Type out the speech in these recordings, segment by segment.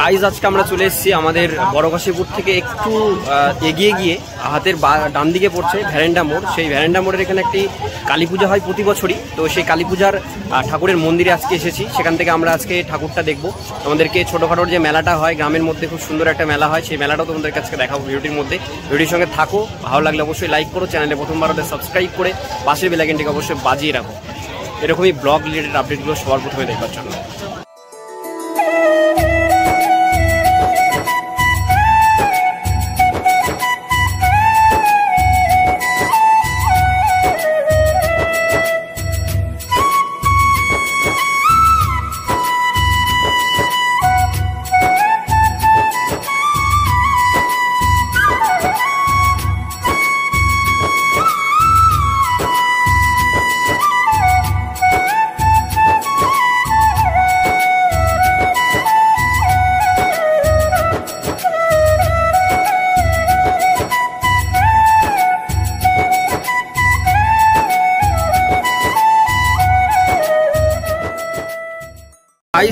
Guys আজকে আমরা চলে এসেছি আমাদের বড়কাশীপুর থেকে একটু এগিয়ে গিয়ে হাতের ডান দিকে পড়ছে ভ্যারেন্ডা মোড়। সেই ভ্যারেন্ডা মোড়ের এখানে একটি কালী পূজা হয় প্রতি বছরই। তো সেই কালী পূজার ঠাকুরের মন্দিরে আজকে এসেছি, সেখান থেকে আমরা আজকে ঠাকুরটা দেখব। তোমাদেরকে ছোটোখাটোর যে মেলাটা হয় গ্রামের মধ্যে, খুব সুন্দর একটা মেলা হয়, সেই মেলাটাও তোমাদেরকে আজকে দেখাবো ভিডিওটির মধ্যে। ভিডিওর সঙ্গে থাকো, ভালো লাগলে অবশ্যই লাইক করো, চ্যানেলে প্রথমবার হলে সাবস্ক্রাইব করে পাশের বেল আইকনটিকে অবশ্যই বাজিয়ে রাখো এরকমই ব্লগ রিলেটেড আপডেটগুলো সবার প্রথমে দেখবার জন্য।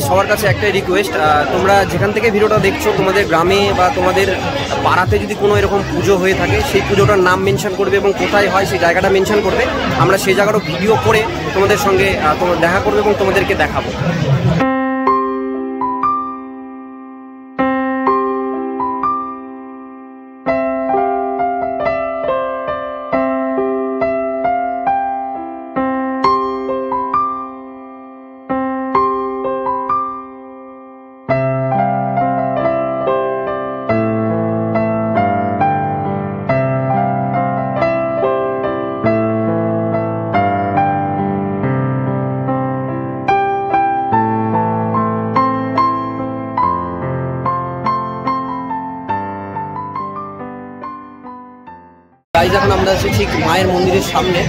সবার কাছে একটাই রিকোয়েস্ট, তোমরা যেখান থেকে ভিডিওটা দেখছো তোমাদের গ্রামে বা তোমাদের পাড়াতে যদি কোনো এরকম পুজো হয়ে থাকে সেই পুজোটার নাম মেনশন করবে এবং কোথায় হয় সেই জায়গাটা মেনশন করবে। আমরা সেই জায়গাটা ভিডিও করে তোমাদের সঙ্গে দেখা করবে এবং তোমাদেরকে দেখাবো। এখন আমরা আছি ঠিক মায়ের মন্দিরের সামনে।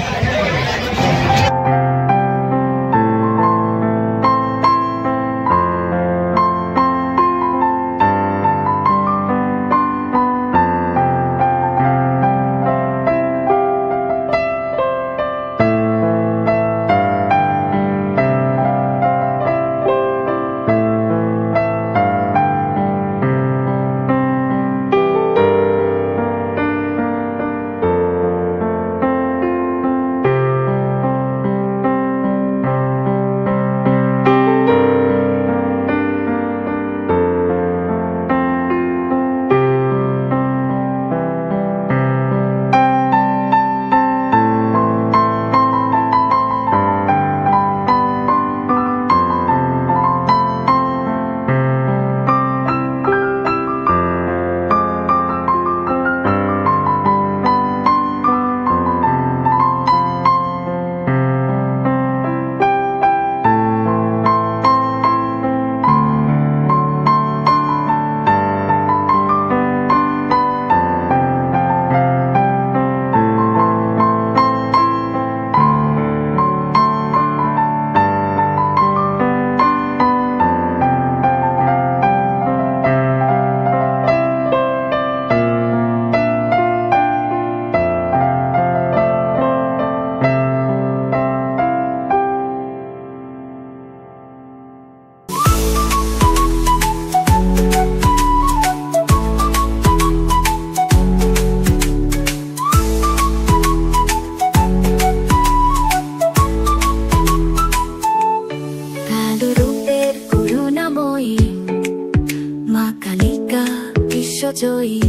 জয়ী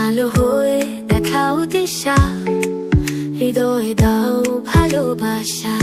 আলো হয়ে দেখাও দিশা, হৃদয়ে দাও ভালোবাসা।